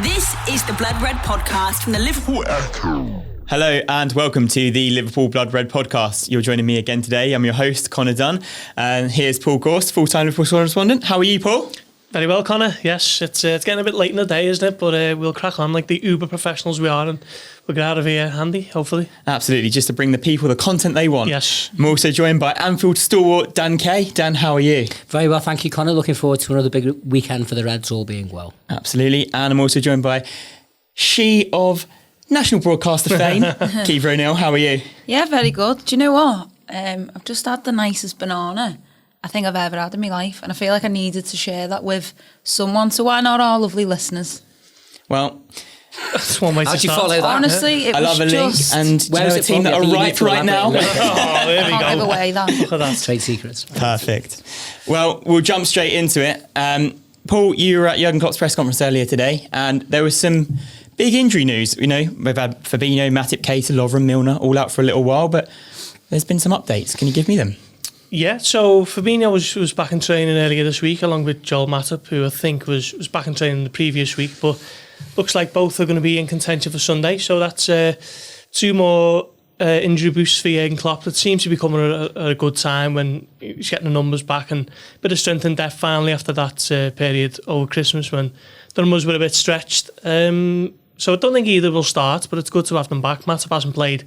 This is the Blood Red podcast from the Liverpool Echo. Hello and welcome to the Liverpool Blood Red podcast. You're joining me again today. I'm your host, Connor Dunn, and here's Paul Gorst, full-time Liverpool correspondent. How are you, Paul? Very well, Connor. Yes, it's getting a bit late in the day, isn't it? But we'll crack on like the uber professionals we are, and we'll get out of here handy, hopefully. Absolutely, just to bring the people the content they want. Yes. I'm also joined by Anfield stalwart Dan Kay. Dan, how are you? Very well, thank you, Connor. Looking forward to another big weekend for the Reds, all being well. Absolutely, and I'm also joined by she of national broadcaster fame, Caoimhe O'Neill. How are you? Yeah, very good. Do you know what? I've just had the nicest banana I think I've ever had in my life, and I feel like I needed to share that with someone. So why not our lovely listeners? Well, that's one way to How'd you start. follow that? Honestly, it I love was a link, just... and Where is a it team from? that Yeah, are you right need to right now. elaborate. Oh, there we Can't give go. away that. Look at that. Trade secrets. Perfect. Well, we'll jump straight into it. Paul, you were at Jurgen Klopp's press conference earlier today, and there was some big injury news. You know, we've had Fabinho, Matip, Keita, Lovren, Milner all out for a little while, but there's been some updates. Can you give me them? Yeah, so Fabinho was back in training earlier this week, along with Joel Matip, who I think was back in training the previous week, but looks like both are going to be in contention for Sunday. So that's two more injury boosts for Jurgen Klopp. That seems to be coming at a good time when he's getting the numbers back, and a bit of strength and depth finally after that period over Christmas when the numbers were a bit stretched. So I don't think either will start, but it's good to have them back. Matip hasn't played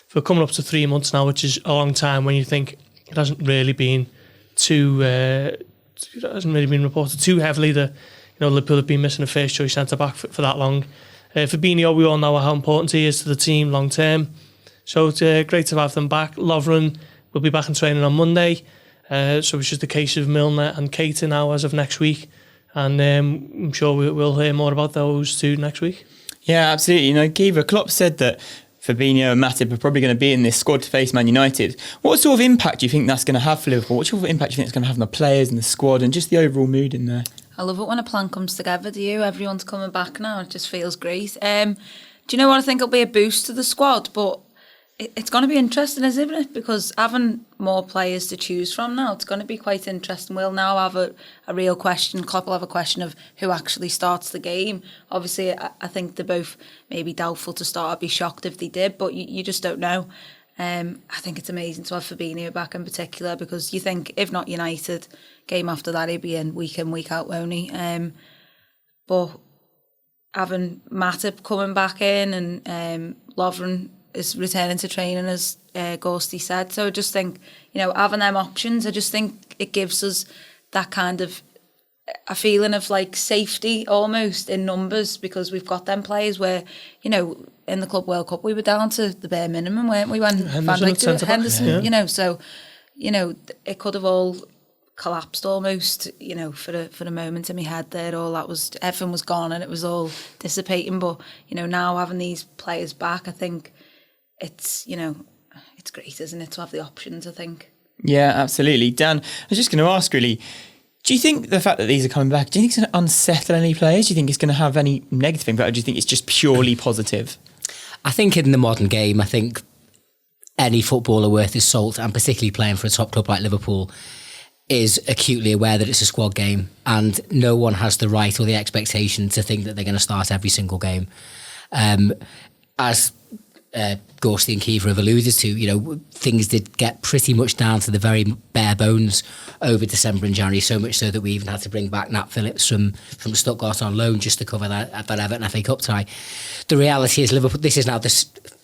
for coming up to 3 months now, which is a long time when you think it hasn't really been reported too heavily that Liverpool have been missing a first choice centre back for that long. Fabinho, we all know how important he is to the team long term, so it's great to have them back. Lovren will be back in training on Monday, so it's just a case of Milner and Keita now as of next week, and I'm sure we'll hear more about those two next week. Yeah, absolutely. You know, Caoimhe, Klopp said that Fabinho and Matip are probably going to be in this squad to face Man United. What sort of impact do you think that's going to have for Liverpool? What sort of impact do you think it's going to have on the players and the squad and just the overall mood in there? I love it when a plan comes together, do you? Everyone's coming back now. It just feels great. Do you know what? I think it'll be a boost to the squad, but it's going to be interesting, isn't it? Because having more players to choose from now, it's going to be quite interesting. We'll now have a real question. Klopp will have a question of who actually starts the game. Obviously, I think they're both maybe doubtful to start. I'd be shocked if they did, but you just don't know. I think it's amazing to have Fabinho back in particular, because you think, if not United, game after that, he'd be in, week out, won't he? But having Matip coming back in and Lovren is returning to training, as Gorst said. So I just think, having them options, I just think it gives us that kind of a feeling of like safety almost in numbers, because we've got them players where, in the Club World Cup we were down to the bare minimum, weren't we, when Henderson, so, it could have all collapsed almost, for a moment in my head there. Everything was gone and it was all dissipating. But, now having these players back, I think it's great, isn't it, to have the options, I think. Yeah, absolutely. Dan, I was just going to ask really, do you think the fact that these are coming back, do you think it's going to unsettle any players? Do you think it's going to have any negative impact, or do you think it's just purely positive? I think in the modern game, I think any footballer worth his salt, and particularly playing for a top club like Liverpool, is acutely aware that it's a squad game, and no one has the right or the expectation to think that they're going to start every single game. As Gorst and Caoimhe have alluded to, things did get pretty much down to the very bare bones over December and January, so much so that we even had to bring back Nat Phillips from Stuttgart on loan just to cover that Everton FA Cup tie. The reality is Liverpool, this is now the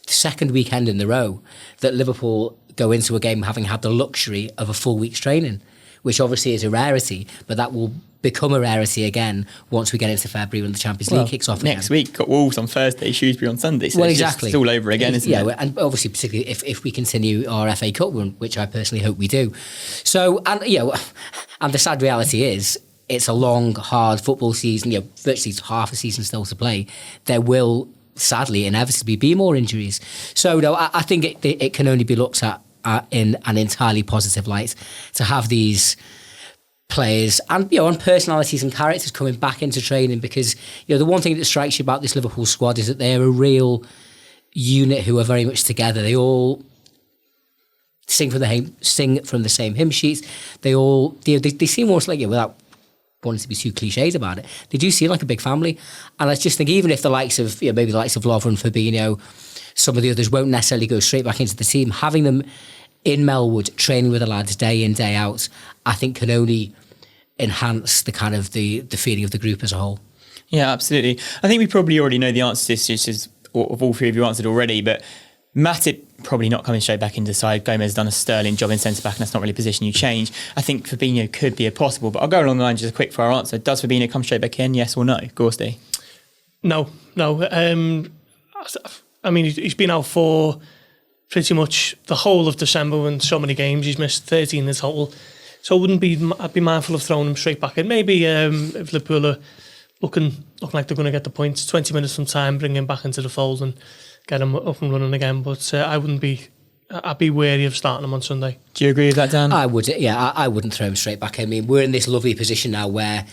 second weekend in the row that Liverpool go into a game having had the luxury of a full week's training, which obviously is a rarity, but that will become a rarity again once we get into February when the Champions League kicks off again. Next week, got Wolves on Thursday, Shrewsbury on Sunday, so exactly. It's all over again, isn't it? Yeah, and obviously particularly if we continue our FA Cup run, which I personally hope we do. So, and the sad reality is, it's a long, hard football season, virtually half a season still to play. There will, sadly, inevitably be more injuries. So, no, I think it can only be looked at in an entirely positive light to have these players and and personalities and characters coming back into training, because the one thing that strikes you about this Liverpool squad is that they're a real unit who are very much together. They all sing from the same hymn sheets. They all they seem almost like without wanting to be too cliches about it, they do seem like a big family. And I just think even if the likes of, maybe the likes of Lovren, Fabinho, some of the others won't necessarily go straight back into the team, having them in Melwood, training with the lads day in, day out, I think can only enhance the kind of the feeling of the group as a whole. Yeah, absolutely. I think we probably already know the answer to this, just as of all three of you answered already, but Matip probably not coming straight back into the side. Gomes has done a sterling job in centre-back, and that's not really a position you change. I think Fabinho could be a possible, but I'll go along the line just a quick for our answer. Does Fabinho come straight back in, yes or no? Gorsty? No. I mean, he's been out for pretty much the whole of December in so many games. He's missed 13 in total. So I'd be mindful of throwing him straight back in. Maybe if Liverpool are looking like they're going to get the points, 20 minutes from time, bring him back into the fold and get him up and running again. But I'd be wary of starting him on Sunday. Do you agree with that, Dan? I would, yeah. I wouldn't throw him straight back. I mean, we're in this lovely position now where,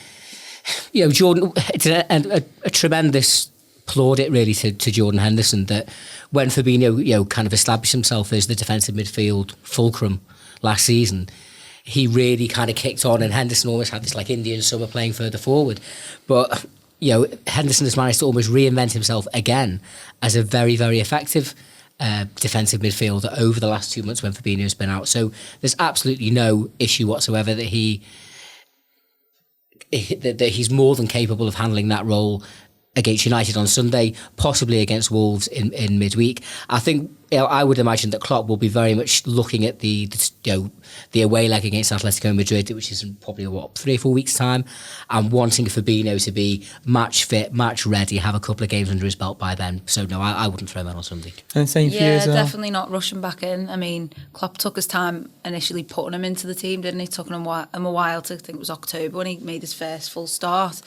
Jordan, it's a tremendous plaudit really to Jordan Henderson that when Fabinho, kind of established himself as the defensive midfield fulcrum last season, he really kind of kicked on, and Henderson almost had this like Indian summer playing further forward. But, Henderson has managed to almost reinvent himself again as a very, very effective defensive midfielder over the last 2 months when Fabinho's been out. So there's absolutely no issue whatsoever that he's more than capable of handling that role against United on Sunday, possibly against Wolves in midweek. I think I would imagine that Klopp will be very much looking at the away leg against Atletico Madrid, which is in probably 3 or 4 weeks' time, and wanting Fabinho to be match fit, match ready, have a couple of games under his belt by then. So no, I wouldn't throw him out on Sunday. And same for you as well? Definitely not rushing back in. I mean, Klopp took his time initially putting him into the team, didn't he? Took him a while to, I think it was October when he made his first full start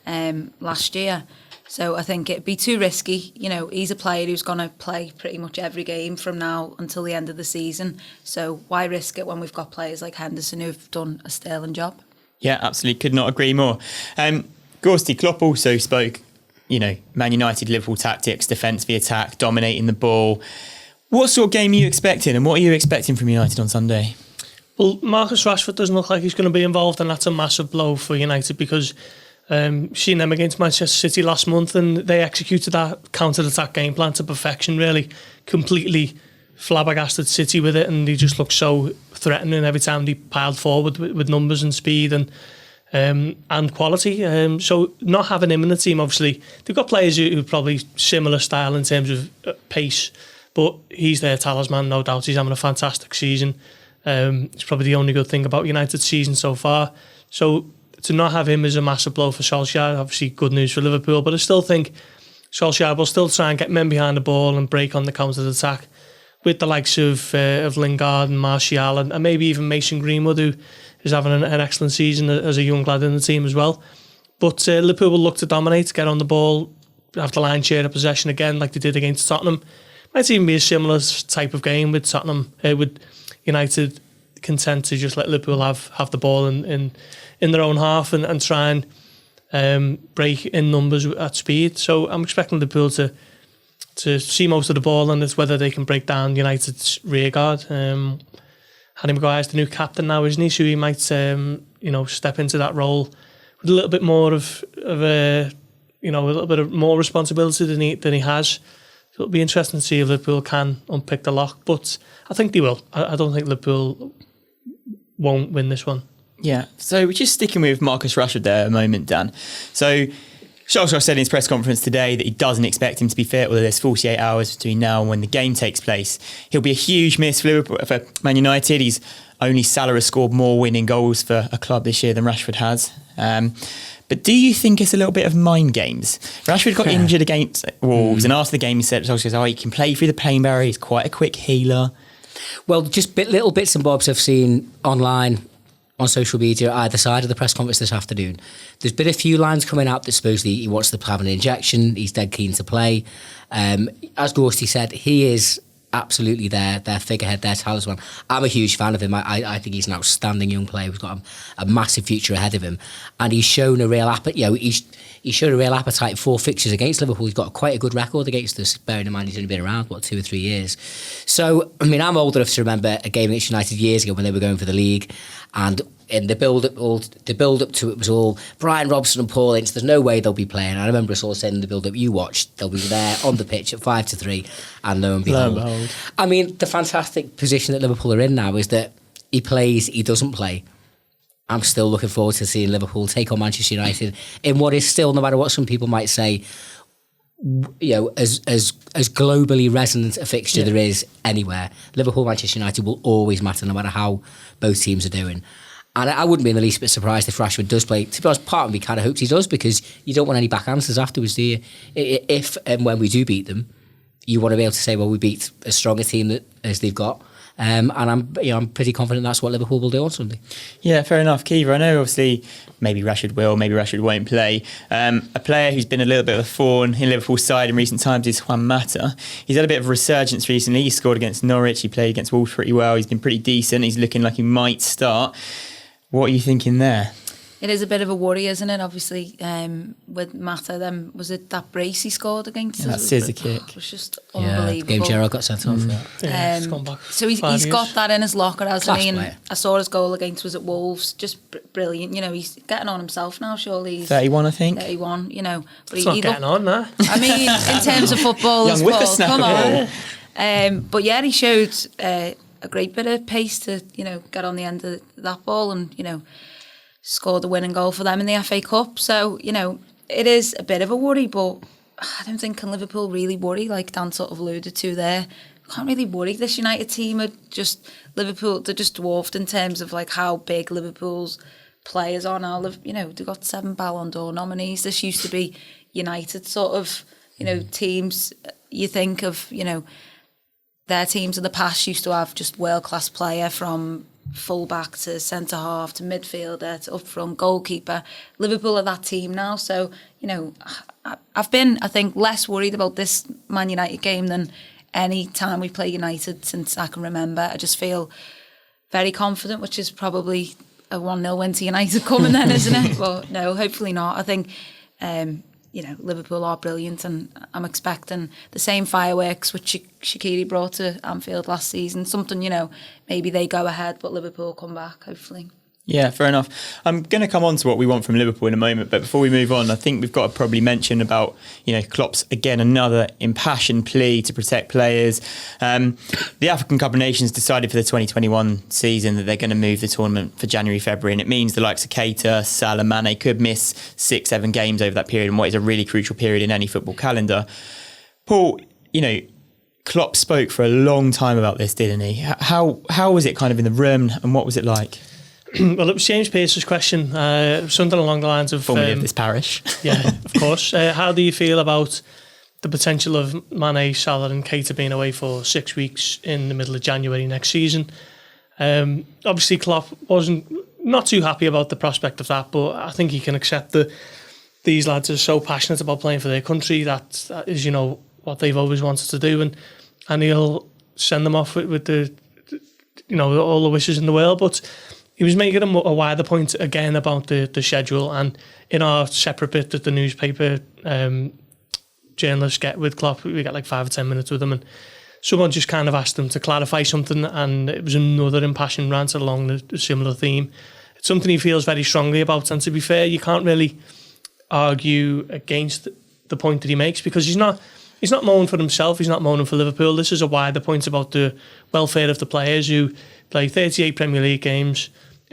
last year. So I think it'd be too risky. He's a player who's going to play pretty much every game from now until the end of the season. So why risk it when we've got players like Henderson who've done a sterling job? Yeah, absolutely. Could not agree more. Gorsty, Klopp also spoke, Man United, Liverpool tactics, defence via attack, dominating the ball. What sort of game are you expecting, and what are you expecting from United on Sunday? Well, Marcus Rashford doesn't look like he's going to be involved, and that's a massive blow for United because seen them against Manchester City last month, and they executed that counter-attack game plan to perfection, really. Completely flabbergasted City with it, and they just looked so threatening every time they piled forward with numbers and speed and quality. So not having him in the team, obviously, they've got players who probably similar style in terms of pace, but he's their talisman, no doubt. He's having a fantastic season. It's probably the only good thing about United's season so far. So to not have him is a massive blow for Solskjaer. Obviously, good news for Liverpool, but I still think Solskjaer will still try and get men behind the ball and break on the counter-attack with the likes of Lingard and Martial and maybe even Mason Greenwood, who is having an excellent season as a young lad in the team as well. But Liverpool will look to dominate, get on the ball, have the lion's share of possession again like they did against Tottenham. Might even be a similar type of game with Tottenham, with United content to just let Liverpool have the ball in their own half and try and break in numbers at speed. So I'm expecting Liverpool to see most of the ball, and it's whether they can break down United's rear guard. Harry Maguire's the new captain now, isn't he? So he might step into that role with a little bit more of a little bit of more responsibility than he has. So it'll be interesting to see if Liverpool can unpick the lock, but I think they will. I don't think Liverpool won't win this one. Yeah, so we're just sticking with Marcus Rashford there a moment, Dan. So Solskjaer said in his press conference today that he doesn't expect him to be fit, although there's 48 hours between now and when the game takes place. He'll be a huge miss for Man United. He's only Salah has scored more winning goals for a club this year than Rashford has. But do you think it's a little bit of mind games? Rashford got injured against Wolves, and after the game he said, he can play through the pain barrier, he's quite a quick healer. Well, just little bits and bobs I've seen online on social media either side of the press conference this afternoon. There's been a few lines coming out that supposedly he wants to have an injection, he's dead keen to play. As Gorsty said, he is absolutely their figurehead, their talisman. I'm a huge fan of him. I think he's an outstanding young player who's got a massive future ahead of him, and he's shown a real appetite. He's shown a real appetite for fixtures against Liverpool. He's got quite a good record against us, bearing in mind he's only been around 2 or 3 years. So I'm old enough to remember a game against United years ago when they were going for the league, and in the build up to it was all Brian Robson and Paul Ince. There's no way they'll be playing. I remember us all saying in the build up you watched, they'll be there on the pitch at 5-3, and lo and behold. I mean, the fantastic position that Liverpool are in now is that he plays, he doesn't play. I'm still looking forward to seeing Liverpool take on Manchester United in what is still, no matter what some people might say, as globally resonant a fixture there is anywhere. Liverpool, Manchester United will always matter, no matter how both teams are doing. And I wouldn't be in the least bit surprised if Rashford does play. To be honest, part of me kind of hopes he does, because you don't want any back answers afterwards, do you? If and when we do beat them, you want to be able to say, well, we beat a stronger team as they've got. And I'm pretty confident that's what Liverpool will do on Sunday. Yeah, fair enough. Caoimhe, I know obviously maybe Rashford will, maybe Rashford won't play. A player who's been a little bit of a thorn in Liverpool's side in recent times is Juan Mata. He's had a bit of a resurgence recently. He scored against Norwich. He played against Wolves pretty well. He's been pretty decent. He's looking like he might start. What are you thinking there? It is a bit of a worry, isn't it? Obviously, with Mata, was it that brace he scored against us? That scissor kick. It was just unbelievable. Game Gerrard got sent off. He's gone back. So he's got that in his locker, hasn't he? And player. I saw his goal against was at Wolves. Just brilliant. He's getting on himself now, surely. He's 31, I think. 31, But it's not getting on, no? I mean, in terms of football, Young whippersnapper. come on. But yeah, he showed a great bit of pace to, get on the end of that ball and, scored the winning goal for them in the FA Cup. So, it is a bit of a worry, but I don't think can Liverpool really worry, like Dan sort of alluded to there. Can't really worry. This United team are just, Liverpool, they're just dwarfed in terms of like how big Liverpool's players are now. They've got 7 Ballon d'Or nominees. This used to be United sort of, teams. You think of, their teams in the past used to have just world-class player from full-back to centre-half to midfielder to up-front goalkeeper. Liverpool are that team now. So, I've been, I think, less worried about this Man United game than any time we play United since I can remember. I just feel very confident, which is probably a 1-0 win to United coming then, isn't it? But no, hopefully not. I think, Liverpool are brilliant, and I'm expecting the same fireworks which Shaqiri brought to Anfield last season. Something, maybe they go ahead, but Liverpool come back, hopefully. Yeah, fair enough. I'm going to come on to what we want from Liverpool in a moment, but before we move on, I think we've got to probably mention about, Klopp's, again, another impassioned plea to protect players. The African Cup of Nations decided for the 2021 season that they're going to move the tournament for January, February, and it means the likes of Keita, Salah, Mane could miss 6-7 games over that period, in what is a really crucial period in any football calendar. Paul, Klopp spoke for a long time about this, didn't he? How was it kind of in the room, and what was it like? Well, it was James Pearce's question, something along the lines of... Formerly of this parish. Yeah, of course. How do you feel about the potential of Mane, Salah and Keita being away for 6 weeks in the middle of January next season? Obviously, Klopp wasn't not too happy about the prospect of that, but I think he can accept that these lads are so passionate about playing for their country. That is, what they've always wanted to do, and he'll send them off with the, all the wishes in the world, but... He was making a wider point again about the schedule, and in our separate bit that the newspaper journalists get with Klopp, we get like 5 or 10 minutes with him, and someone just kind of asked him to clarify something, and it was another impassioned rant along the similar theme. It's something he feels very strongly about, and to be fair, you can't really argue against the point that he makes, because he's not moaning for himself, he's not moaning for Liverpool. This is a wider point about the welfare of the players who play 38 Premier League games,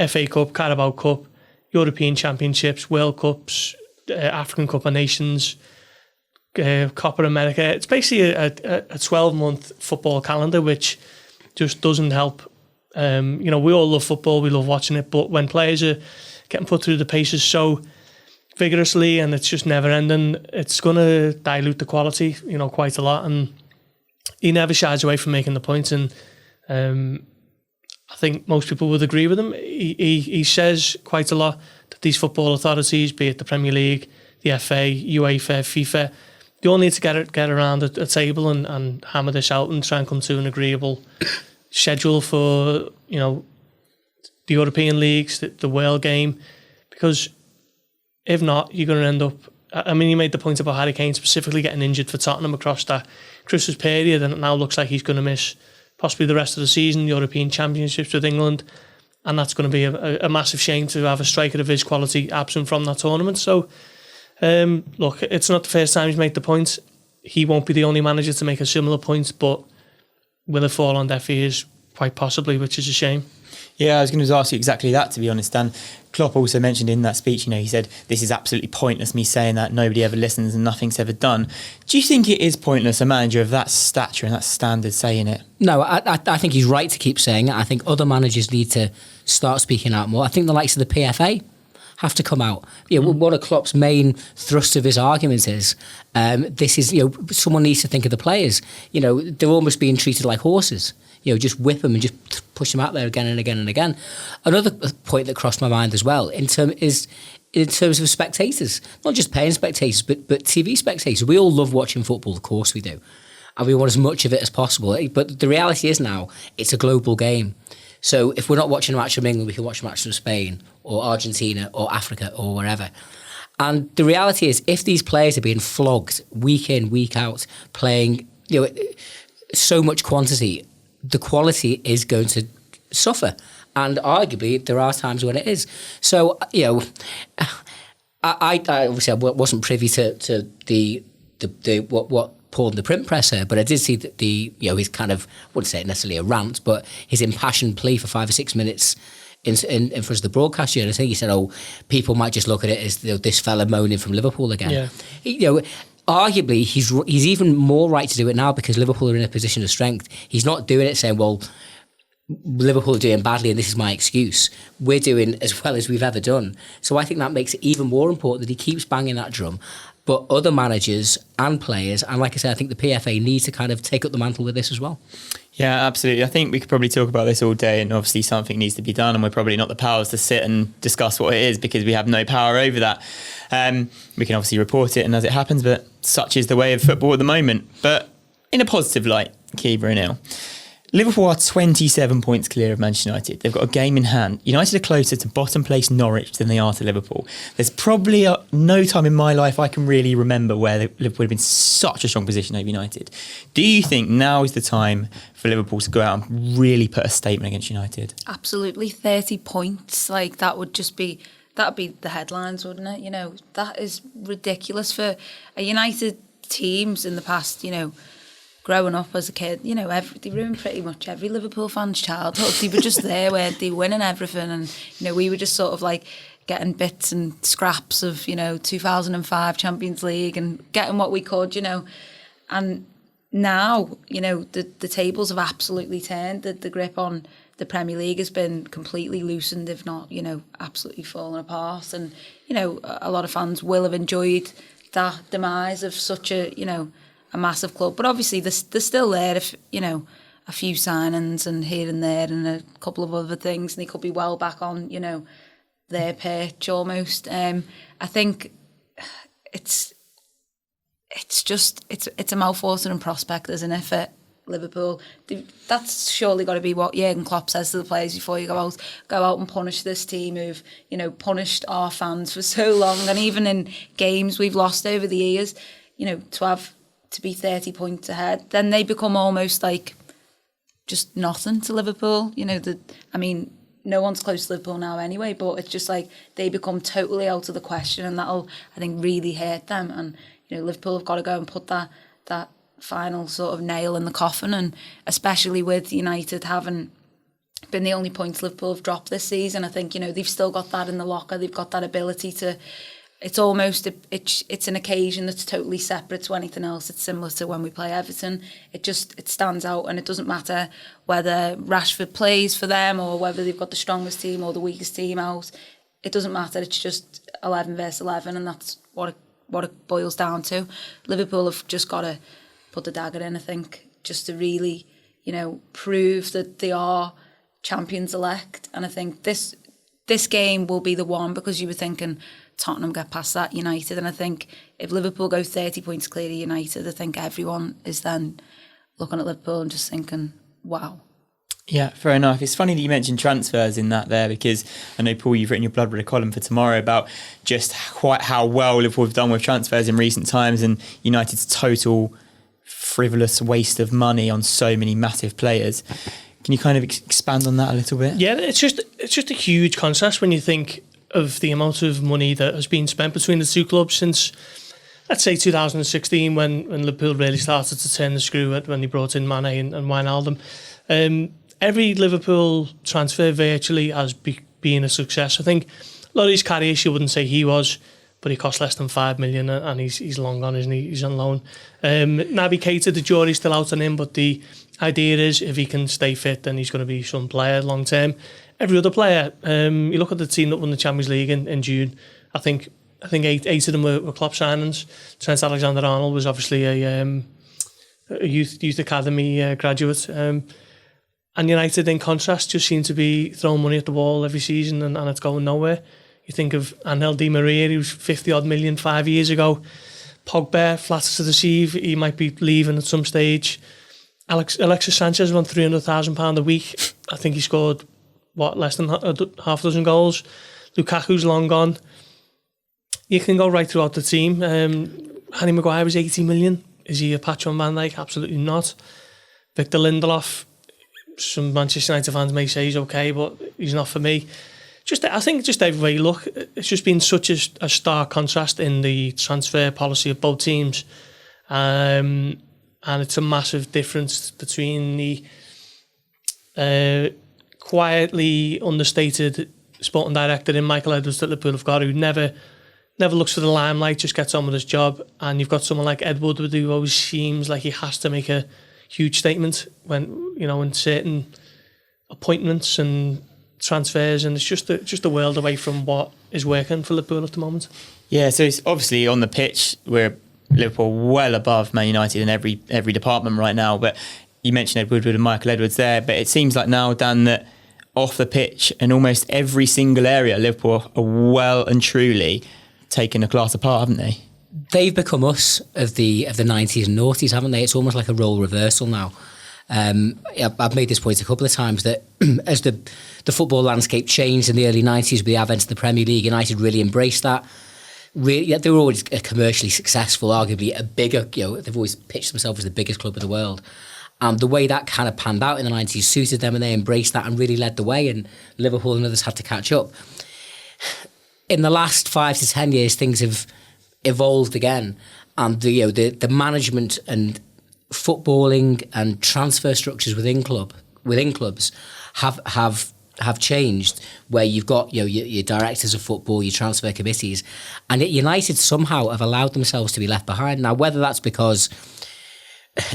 FA Cup, Carabao Cup, European Championships, World Cups, African Cup of Nations, Copa America. It's basically a 12-month football calendar, which just doesn't help. We all love football, we love watching it, but when players are getting put through the paces so vigorously and it's just never ending, it's going to dilute the quality, quite a lot. And he never shies away from making the point, and I think most people would agree with him. He says quite a lot that these football authorities, be it the Premier League, the FA, UEFA, FIFA, they all need to get around a table and hammer this out and try and come to an agreeable schedule for the European leagues, the World Game, because if not, you're going to end up... I mean, you made the point about Harry Kane specifically getting injured for Tottenham across that Christmas period, and it now looks like he's going to miss possibly the rest of the season, European Championships with England. and that's going to be a massive shame to have a striker of his quality absent from that tournament. So, look, it's not the first time he's made the point. He won't be the only manager to make a similar point, but will it fall on deaf ears? Quite possibly, which is a shame. Yeah, I was going to ask you exactly that, to be honest. And Klopp also mentioned in that speech, he said, this is absolutely pointless, me saying that, nobody ever listens and nothing's ever done. Do you think it is pointless, a manager of that stature and that standard saying it? No, I think he's right to keep saying it. I think other managers need to start speaking out more. I think the likes of the PFA have to come out. One of Klopp's main thrust of his argument is, this is, someone needs to think of the players. They're almost being treated like horses. Just whip them and just push them out there again and again and again. Another point that crossed my mind as well, in terms of spectators, not just paying spectators, but TV spectators. We all love watching football, of course we do, and we want as much of it as possible. But the reality is now, it's a global game. So if we're not watching a match from England, we can watch a match from Spain or Argentina or Africa or wherever. And the reality is, if these players are being flogged week in, week out, playing so much quantity, the quality is going to suffer. And arguably, there are times when it is. So, I obviously wasn't privy to the what Paul in the print press here, but I did see that his kind of, I wouldn't say necessarily a rant, but his impassioned plea for 5 or 6 minutes in front of the broadcast. I think he said, people might just look at it as this fella moaning from Liverpool again. Yeah. Arguably, he's even more right to do it now because Liverpool are in a position of strength. He's not doing it saying, well, Liverpool are doing badly and this is my excuse. We're doing as well as we've ever done. So I think that makes it even more important that he keeps banging that drum. But other managers and players, and like I said, I think the PFA need to kind of take up the mantle with this as well. Yeah, absolutely. I think we could probably talk about this all day, and obviously something needs to be done, and we're probably not the powers to sit and discuss what it is because we have no power over that. We can obviously report it and as it happens, but such is the way of football at the moment. But in a positive light, Caoimhe and Neil, Liverpool are 27 points clear of Manchester United. They've got a game in hand. United are closer to bottom place Norwich than they are to Liverpool. There's probably no time in my life I can really remember where Liverpool have been such a strong position over United. Do you think now is the time for Liverpool to go out and really put a statement against United? Absolutely. 30 points. That would be the headlines, wouldn't it? That is ridiculous for a United teams in the past, growing up as a kid, they ruined pretty much every Liverpool fan's childhood. They were just there where they winning everything, and we were just sort of like getting bits and scraps of 2005 Champions League and getting what we could, and now the tables have absolutely turned. The grip on the Premier League has been completely loosened, if not absolutely fallen apart, and a lot of fans will have enjoyed that demise of such a a massive club, but obviously they're still there. If a few signings and here and there and a couple of other things, and they could be well back on their perch almost. I think it's a mouth-watering prospect, isn't it, for Liverpool? That's surely got to be what Jurgen Klopp says to the players before you go out and punish this team who've punished our fans for so long, and even in games we've lost over the years, to be 30 points ahead, then they become almost like just nothing to Liverpool. No one's close to Liverpool now anyway, but it's just like they become totally out of the question, and that'll, I think, really hurt them. And Liverpool have got to go and put that final sort of nail in the coffin, and especially with United having been the only points Liverpool have dropped this season, I think they've still got that in the locker. They've got that ability to. It's almost it's an occasion that's totally separate to anything else. It's similar to when we play Everton. It stands out, and it doesn't matter whether Rashford plays for them or whether they've got the strongest team or the weakest team out. It doesn't matter. It's just 11 versus 11, and that's what it boils down to. Liverpool have just got to put the dagger in, I think, just to really prove that they are champions elect. And I think this game will be the one, because you were thinking Tottenham get past that, United, and I think if Liverpool go 30 points clear of United, I think everyone is then looking at Liverpool and just thinking, wow. Yeah, fair enough. It's funny that you mentioned transfers in that there, because I know, Paul, you've written your Bloodred column for tomorrow about just quite how well Liverpool have done with transfers in recent times, and United's total frivolous waste of money on so many massive players. Can you kind of expand on that a little bit? Yeah, it's just a huge contrast when you think of the amount of money that has been spent between the two clubs since, let's say, 2016, when Liverpool really started to turn the screw when they brought in Mane and Wijnaldum. Every Liverpool transfer virtually has been a success. I think Lloris Karius, you wouldn't say he was, but he cost less than 5 million and he's long gone, isn't he? He's on loan. Naby Keita, the jury's still out on him, but the idea is if he can stay fit, then he's going to be some player long term. Every other player, you look at the team that won the Champions League in June, I think eight of them were Klopp signings. Trent Alexander-Arnold was obviously a youth academy graduate. And United, in contrast, just seem to be throwing money at the wall every season and it's going nowhere. You think of Angel Di Maria, he was 50-odd million 5 years ago. Pogba, flatters to deceive, he might be leaving at some stage. Alexis Sanchez won £300,000 a week. I think he scored, less than half a dozen goals. Lukaku's long gone. You can go right throughout the team. Harry Maguire was 80 million. Is he a patch on Van Dijk? Absolutely not. Victor Lindelof, some Manchester United fans may say he's okay, but he's not for me. I think everywhere you look, it's just been such a stark contrast in the transfer policy of both teams. And it's a massive difference between the quietly understated sporting director in Michael Edwards that Liverpool have got, who never looks for the limelight, just gets on with his job. And you've got someone like Ed Woodward, who always seems like he has to make a huge statement when, in certain appointments and transfers, and it's just a world away from what is working for Liverpool at the moment. Yeah, so it's obviously on the pitch, we're Liverpool well above Man United in every department right now. But you mentioned Ed Woodward and Michael Edwards there, but it seems like now, Dan, that off the pitch in almost every single area, Liverpool are well and truly taken a class apart, haven't they? They've become us of the 90s and noughties, haven't they? It's almost like a role reversal now. I've made this point a couple of times that as the football landscape changed in the early 90s with the advent of the Premier League, United really embraced that. Really, they were always commercially successful, arguably a bigger, they've always pitched themselves as the biggest club in the world. And the way that kind of panned out in the 90s suited them, and they embraced that and really led the way, and Liverpool and others had to catch up. In the last 5 to 10 years, things have evolved again, and the management and footballing and transfer structures within clubs have changed, where you've got your directors of football, your transfer committees, and yet United somehow have allowed themselves to be left behind. Now, whether that's because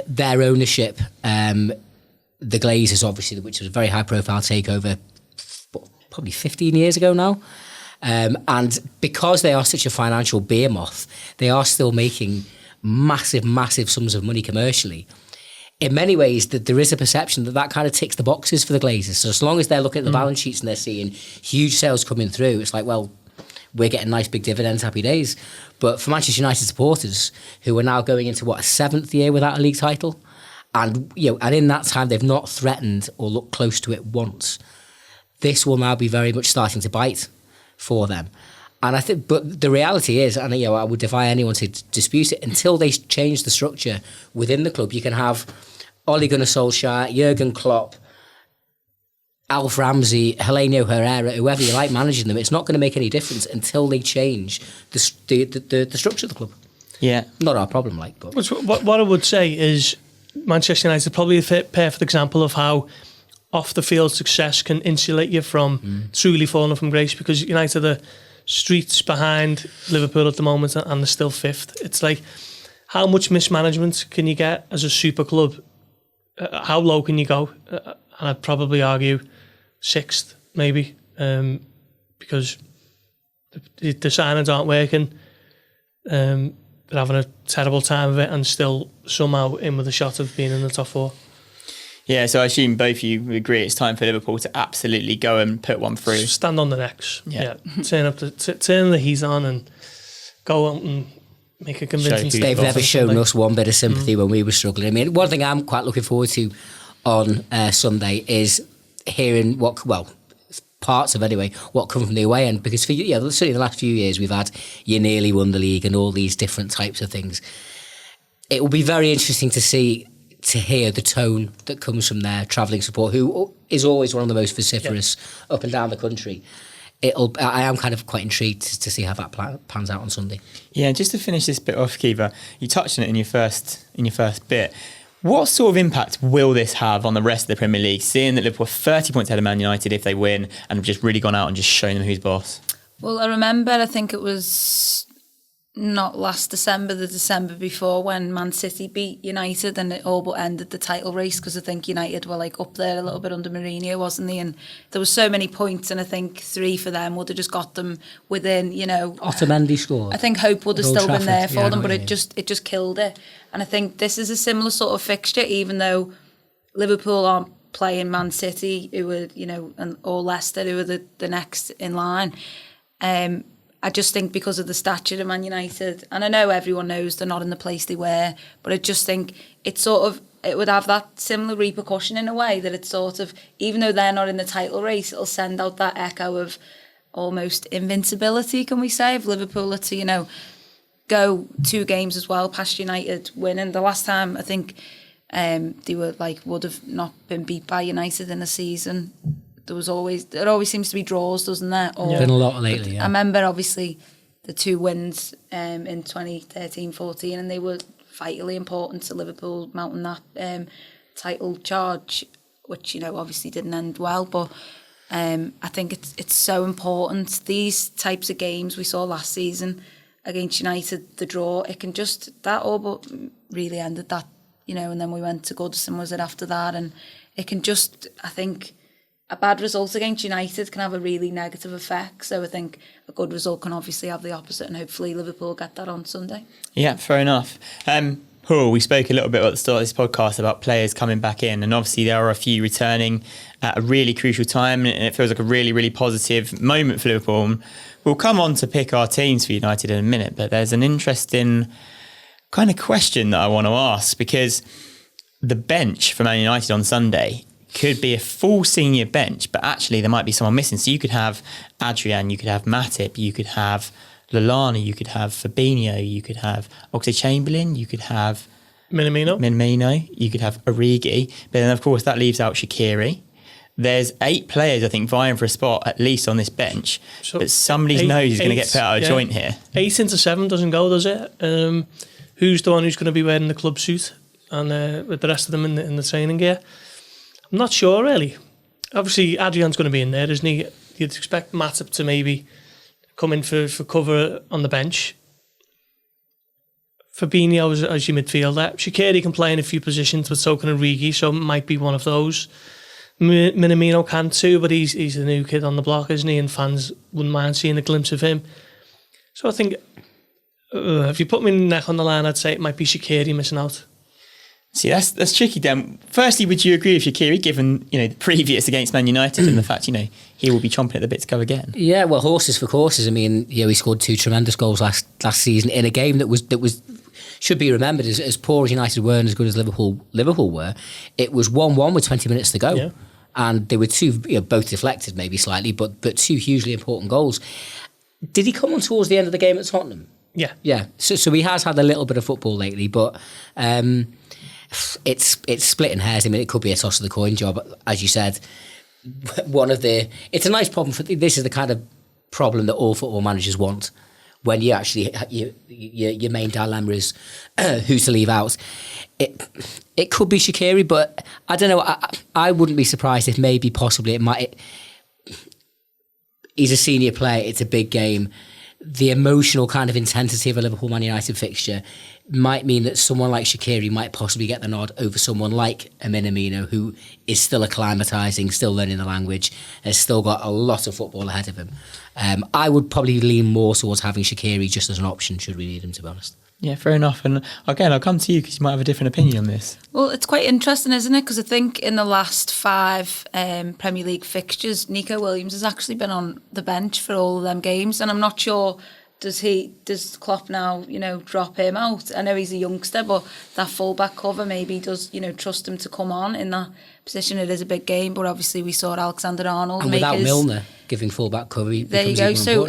their ownership, the Glazers obviously, which was a very high profile takeover probably 15 years ago now, and because they are such a financial behemoth, they are still making massive sums of money commercially. In many ways, that there is a perception that kind of ticks the boxes for the Glazers. So as long as they're looking at the balance sheets and they're seeing huge sales coming through, it's like, well, we're getting nice big dividends, happy days. But for Manchester United supporters, who are now going into a 7th year without a league title, and in that time they've not threatened or looked close to it once, this will now be very much starting to bite for them. And I think, but the reality is, and I would defy anyone to dispute it, until they change the structure within the club, you can have Ole Gunnar Solskjaer, Jurgen Klopp, Alf Ramsey, Helenio Herrera, whoever you like managing them. It's not going to make any difference until they change the structure of the club. Yeah, not our problem, but what I would say is Manchester United is probably a perfect example of how off the field success can insulate you from truly falling from grace, because United are streets behind Liverpool at the moment and they're still 5th. It's like, how much mismanagement can you get as a super club? How low can you go? And I'd probably argue 6th, maybe, because the signings aren't working. They're having a terrible time of it and still somehow in with a shot of being in the top 4. Yeah, so I assume both of you agree it's time for Liverpool to absolutely go and put one through. Stand on the necks. Yeah. Turn the heat on and go out and make a convincing statement. They've never shown us one bit of sympathy when we were struggling. I mean, one thing I'm quite looking forward to on Sunday is hearing parts of what come from the away end, because certainly the last few years we've had you nearly won the league and all these different types of things. It will be very interesting to see to hear the tone that comes from their travelling support, who is always one of the most vociferous up and down the country. I am kind of quite intrigued to see how that pans out on Sunday. Yeah, just to finish this bit off, Kiva, you touched on it in your first bit. What sort of impact will this have on the rest of the Premier League, seeing that Liverpool are 30 points ahead of Man United if they win and have just really gone out and just shown them who's boss? Well, I think it was not last December, the December before, when Man City beat United and it all but ended the title race, because I think United were like up there a little bit under Mourinho, wasn't they? And there was so many points, and I think 3 for them would have just got them within, Otamendi scored. I think hope would have still been there for them, but yeah. it just killed it. And I think this is a similar sort of fixture, even though Liverpool aren't playing Man City, who were, or Leicester, who were the next in line. I just think because of the stature of Man United, and I know everyone knows they're not in the place they were, but I just think it would have that similar repercussion in a way, that it's sort of, even though they're not in the title race, it'll send out that echo of almost invincibility, can we say, of Liverpool to, go 2 games as well past United winning. The last time I think they would have not been beat by United in a season. There always seems to be draws, doesn't there? Been a lot lately, yeah. I remember, obviously, the 2 wins in 2013-14, and they were vitally important to Liverpool mounting that title charge, which, obviously didn't end well. But I think it's so important. These types of games we saw last season against United, the draw, it can just, that all but really ended that, and then we went to Goodison, was it, after that? And it can just, I think, a bad result against United can have a really negative effect. So I think a good result can obviously have the opposite, and hopefully Liverpool get that on Sunday. Yeah, fair enough. Paul, we spoke a little bit at the start of this podcast about players coming back in, and obviously there are a few returning at a really crucial time, and it feels like a really, really positive moment for Liverpool. We'll come on to pick our teams for United in a minute, but there's an interesting kind of question that I want to ask, because the bench for Man United on Sunday could be a full senior bench, but actually there might be someone missing. So you could have Adrian, you could have Matip, you could have Lallana, you could have Fabinho, you could have Oxlade-Chamberlain, you could have Minamino, you could have Origi, but then of course that leaves out Shaqiri. There's 8 players, I think, vying for a spot at least on this bench, but somebody's nose is going to get put out of joint here. 8 into 7 doesn't go, does it? Who's the one who's going to be wearing the club suit and with the rest of them in the training gear? I'm not sure, really. Obviously, Adrian's going to be in there, isn't he? You'd expect Matip to maybe come in for cover on the bench. Fabinho as your midfielder. Shaqiri can play in a few positions, but so can Origi, so it might be one of those. Minamino can too, but he's the new kid on the block, isn't he? And fans wouldn't mind seeing a glimpse of him. So I think, if you put me neck on the line, I'd say it might be Shaqiri missing out. See, that's tricky, Dan. Firstly, would you agree with Shaqiri, given the previous against Man United and the fact he will be chomping at the bit to go again? Yeah, well, horses for courses. I mean, he scored 2 tremendous goals last season in a game that was should be remembered as poor as United were and as good as Liverpool were. It was 1-1 with 20 minutes to go, yeah. And there were 2, both deflected maybe slightly, but 2 hugely important goals. Did he come on towards the end of the game at Tottenham? Yeah. So he has had a little bit of football lately, but. It's splitting hairs. I mean, it could be a toss of the coin job, as you said. It's a nice problem. This is the kind of problem that all football managers want, when you actually your main dilemma is who to leave out. It could be Shaqiri, but I don't know. I wouldn't be surprised if maybe possibly it might. He's a senior player. It's a big game. The emotional kind of intensity of a Liverpool Man United fixture might mean that someone like Shaqiri might possibly get the nod over someone like a Minamino, who is still acclimatising, still learning the language, has still got a lot of football ahead of him. I would probably lean more towards having Shaqiri just as an option should we need him, to be honest. Yeah, fair enough. And again, I'll come to you because you might have a different opinion on this. Well, it's quite interesting, isn't it? Because I think in the last 5 Premier League fixtures, Nico Williams has actually been on the bench for all of them games, and I'm not sure. Does Klopp now, drop him out? I know he's a youngster, but that full-back cover maybe does, trust him to come on in that position. It is a big game, but obviously we saw Alexander-Arnold and without Milner giving full-back cover, there you go. So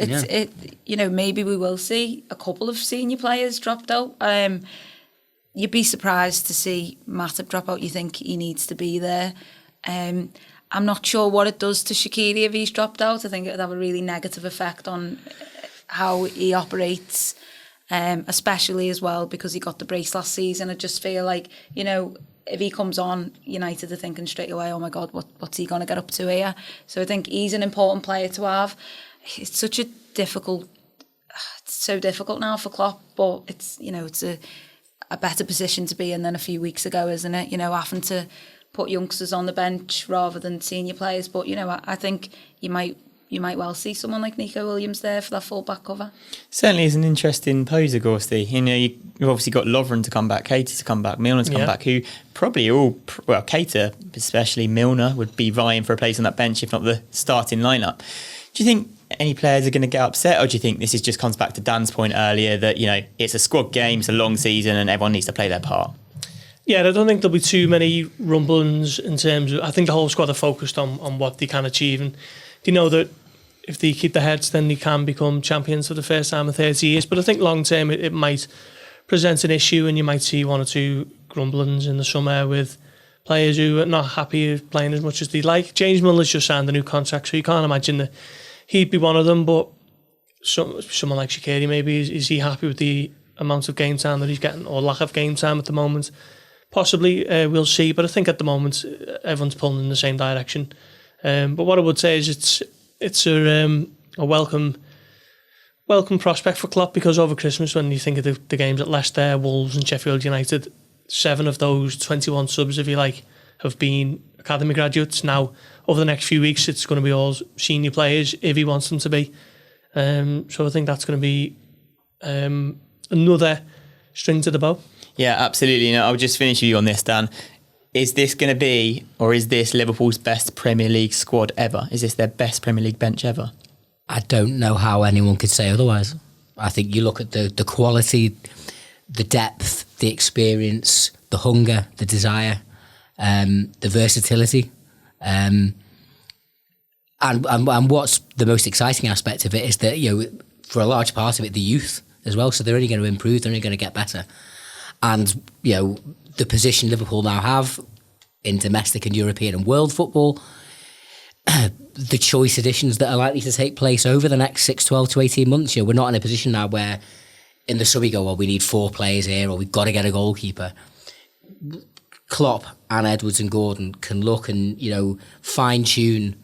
maybe we will see a couple of senior players dropped out. you'd be surprised to see Matip drop out. You think he needs to be there. I'm not sure what it does to Shaqiri if he's dropped out. I think it would have a really negative effect on how he operates, especially as well because he got the brace last season. I just feel like, you know, if he comes on, United are thinking straight away, oh my God, what's he going to get up to here? So I think he's an important player to have. It's such a difficult, it's so difficult now for Klopp, but it's, you know, it's a better position to be in than a few weeks ago, isn't it? You know, having to put youngsters on the bench rather than senior players. But, you know, I think you might well see someone like Nico Williams there for that full-back cover. Certainly is an interesting poser, Gorsty. You know, you've obviously got Lovren to come back, Keita to come back, Milner to come back, who probably all, well, Keita, especially Milner, would be vying for a place on that bench, if not the starting lineup. Do you think any players are going to get upset, or do you think this just comes back to Dan's point earlier that, you know, it's a squad game, it's a long season, and everyone needs to play their part? Yeah, I don't think there'll be too many rumblings in terms of... I think the whole squad are focused on what they can achieve, and they know that if they keep their heads, then they can become champions for the first time in 30 years. But I think long term it might present an issue, and you might see one or two grumblings in the summer with players who are not happy with playing as much as they'd like. James Milner's just signed a new contract, so you can't imagine that he'd be one of them, but someone like Shaqiri maybe, is he happy with the amount of game time that he's getting, or lack of game time at the moment? Possibly, we'll see, but I think at the moment everyone's pulling in the same direction. But what I would say is it's a welcome prospect for Klopp, because over Christmas, when you think of the games at Leicester, Wolves and Sheffield United, 7 of those 21 subs, if you like, have been academy graduates. Now, over the next few weeks, it's going to be all senior players if he wants them to be. So I think that's going to be another string to the bow. Yeah, absolutely. I'll just finish with you on this, Dan. Is this going to be, or is this Liverpool's best Premier League squad ever? Is this their best Premier League bench ever? I don't know how anyone could say otherwise. I think you look at the quality, the depth, the experience, the hunger, the desire, the versatility. And what's the most exciting aspect of it is that, you know, for a large part of it, the youth as well. So they're only going to improve, they're only going to get better. And, you know, the position Liverpool now have in domestic and European and world football, the choice additions that are likely to take place over the next 6, 12 to 18 months, you know, we're not in a position now where in the summer we go, well, we need 4 players here, or we've got to get a goalkeeper. Klopp and Edwards and Gordon can look and, you know, fine-tune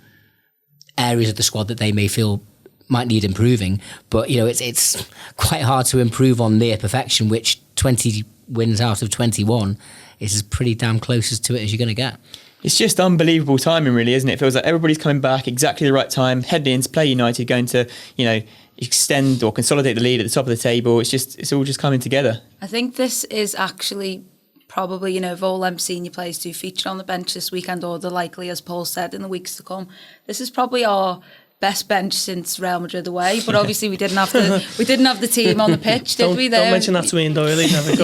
areas of the squad that they may feel might need improving. But, you know, it's quite hard to improve on near perfection, which 20 wins out of 21 is as pretty damn close to it as you're going to get. It's just unbelievable timing, really, isn't it? It feels like everybody's coming back exactly the right time, heading into play United, going to, you know, extend or consolidate the lead at the top of the table. It's all just coming together. I think this is actually probably, you know, if all them senior players do feature on the bench this weekend, or the likely, as Paul said, in the weeks to come, this is probably our best bench since Real Madrid away. But obviously we didn't have the team on the pitch, did we? Don't mention that to Ian Doyle.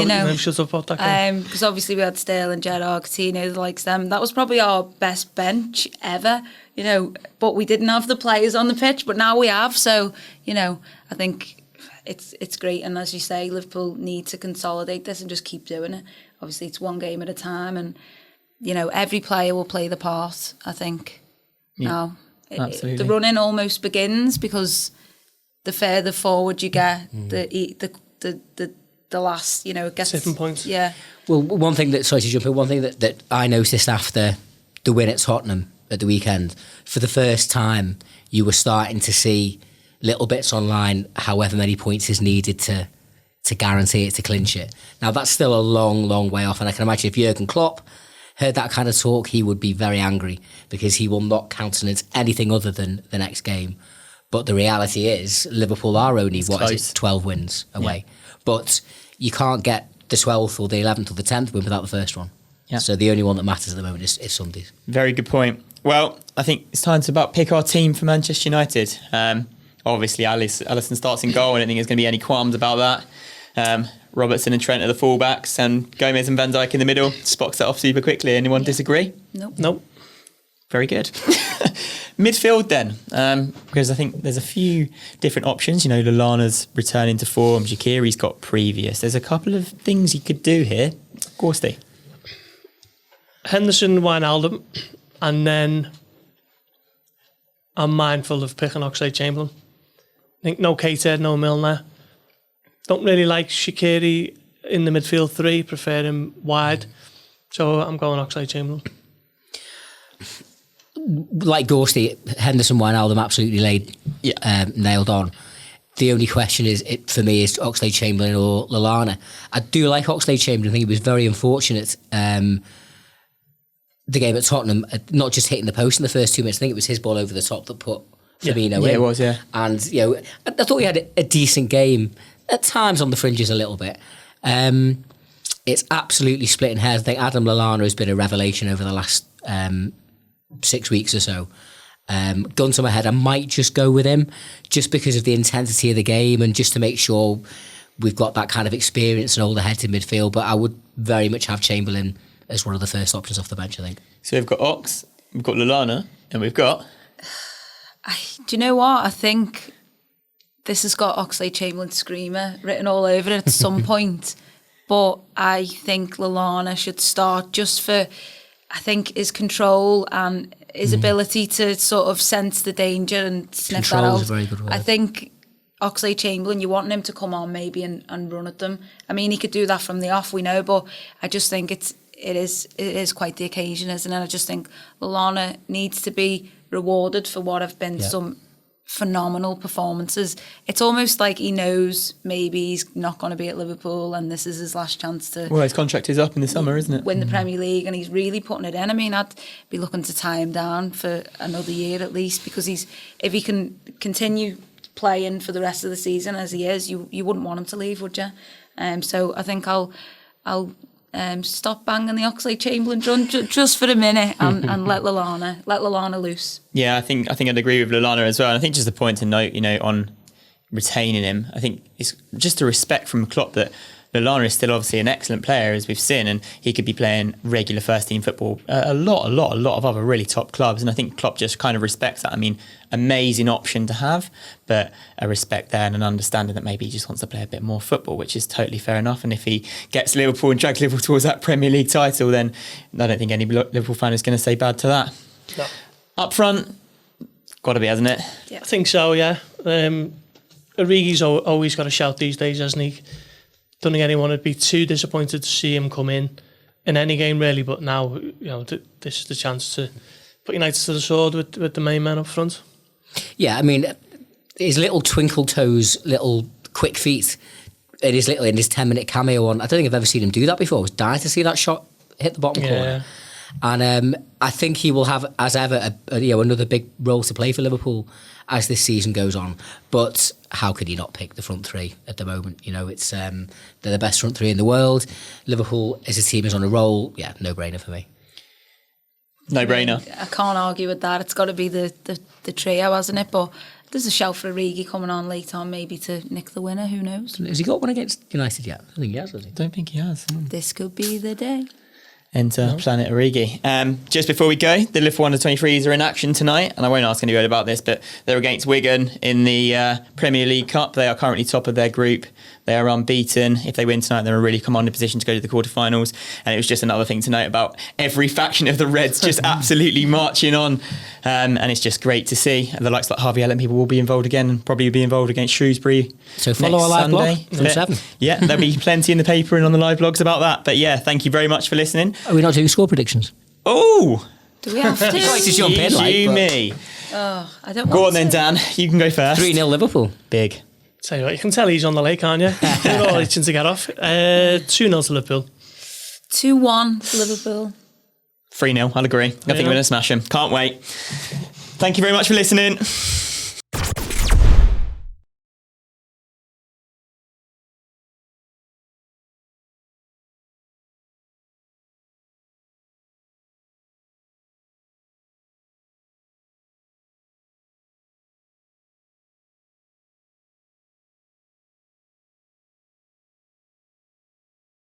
Never shut up about that. Because obviously we had Sterling, Gerrard, Coutinho, the likes of them. That was probably our best bench ever, you know. But we didn't have the players on the pitch, but now we have. So, you know, I think it's great. And as you say, Liverpool need to consolidate this and just keep doing it. Obviously, it's one game at a time, and, you know, every player will play the part, I think. Yeah. Now, absolutely. The running almost begins, because the further forward you get, the last, you know, it gets 7 points. Yeah. Well, one thing that I noticed after the win at Tottenham at the weekend, for the first time, you were starting to see little bits online, however many points is needed to guarantee it, to clinch it. Now, that's still a long, long way off, and I can imagine if Jurgen Klopp heard that kind of talk, he would be very angry, because he will not countenance anything other than the next game. But the reality is, Liverpool are only, 12 wins away. Yeah. But you can't get the 12th or the 11th or the 10th win without the first one. Yeah. So the only one that matters at the moment is Sunday's. Very good point. Well, I think it's time to pick our team for Manchester United. Obviously, Alisson starts in goal. I don't think there's going to be any qualms about that. Robertson and Trent are the fullbacks, and Gomez and Van Dijk in the middle. Spock's that off super quickly. Anyone disagree? Nope. Very good. Midfield then, because I think there's a few different options. You know, Lallana's returning to form. Shaqiri's got previous. There's a couple of things you could do here. Gorsty. Henderson, Wijnaldum, and then I'm mindful of picking Oxlade-Chamberlain. I think no Keita, no Milner. Don't really like Shaqiri in the midfield three, prefer him wide. So I'm going Oxlade-Chamberlain. Like Gorsty, Henderson, Wijnaldum absolutely nailed on. The only question for me is Oxlade-Chamberlain or Lallana. I do like Oxlade-Chamberlain. I think he was very unfortunate. The game at Tottenham, not just hitting the post in the first 2 minutes. I think it was his ball over the top that put Fabinho in. Yeah, it was, yeah. And, you know, I thought he had a decent game, at times on the fringes a little bit. It's absolutely splitting hairs. I think Adam Lallana has been a revelation over the last 6 weeks or so. Gun to my head, I might just go with him just because of the intensity of the game and just to make sure we've got that kind of experience and older heads in midfield. But I would very much have Chamberlain as one of the first options off the bench, I think. So we've got Ox, we've got Lallana, and we've got... Do you know what? I think this has got Oxlade-Chamberlain screamer written all over it at some point. But I think Lallana should start just for, I think, his control and his ability to sort of sense the danger and sniff Control that out. is a very good word. I think Oxlade-Chamberlain, you want him to come on maybe and run at them. I mean, he could do that from the off, we know, but I just think it is quite the occasion, isn't it? I just think Lallana needs to be rewarded for what have been some phenomenal performances. It's almost like he knows maybe he's not going to be at Liverpool and this is his last chance to... Well, his contract is up in the summer, isn't it? Win the Premier League, and he's really putting it in. I mean, I'd be looking to tie him down for another year at least, because if he can continue playing for the rest of the season as he is, you wouldn't want him to leave, would you? So I think I'll stop banging the Oxlade-Chamberlain drum just for a minute and let Lallana loose. Yeah, I think I'd agree with Lallana as well. And I think just a point to note, you know, on retaining him, I think it's just a respect from Klopp that Lallana is still obviously an excellent player, as we've seen, and he could be playing regular first team football a lot of other really top clubs. And I think Klopp just kind of respects that. I mean, amazing option to have, but a respect there and an understanding that maybe he just wants to play a bit more football, which is totally fair enough. And if he gets Liverpool and drags Liverpool towards that Premier League title, then I don't think any Liverpool fan is going to say bad to that. No. Up front, got to be, hasn't it? Yeah. I think so, yeah. Origi's always got a shout these days, hasn't he? Don't think anyone would be too disappointed to see him come in any game, really. But now, you know, this is the chance to put United to the sword with the main man up front. Yeah, I mean, his little twinkle toes, little quick feet in his 10-minute cameo on. I don't think I've ever seen him do that before. I was dying to see that shot hit the bottom corner. And I think he will have, as ever, another big role to play for Liverpool as this season goes on. But how could he not pick the front three at the moment? You know, it's they're the best front three in the world. Liverpool as a team is on a roll. Yeah, no-brainer for me. No-brainer. I can't argue with that. It's got to be the trio, hasn't it? But there's a shout for Origi coming on late on, maybe to nick the winner. Who knows? Has he got one against United yet? I think he has, has he? Don't think he has. This could be the day. Enter Planet Origi. Just before we go, the Liverpool Under-23s are in action tonight, and I won't ask anybody about this, but they're against Wigan in the Premier League Cup. They are currently top of their group. They are unbeaten. If they win tonight, they're in a really commanding position to go to the quarterfinals. And it was just another thing to note about every faction of the Reds just absolutely marching on. And it's just great to see. And the likes like Harvey Ellen people will be involved again and probably be involved against Shrewsbury. So follow our live blog from 7. Yeah, there'll be plenty in the paper and on the live blogs about that. But yeah, thank you very much for listening. Are we not doing score predictions? Oh! Do we have to? Like to jump in, like, You, but- me. Oh, I don't Go want on then, to. Dan. You can go first. 3-0 Liverpool. Big. Tell you what, you can tell he's on the lake, can't you? They're all itching to get off. 2-0 to Liverpool. 2-1 to Liverpool. 3-0, I'll agree. I think we're going to smash them. Can't wait. Thank you very much for listening.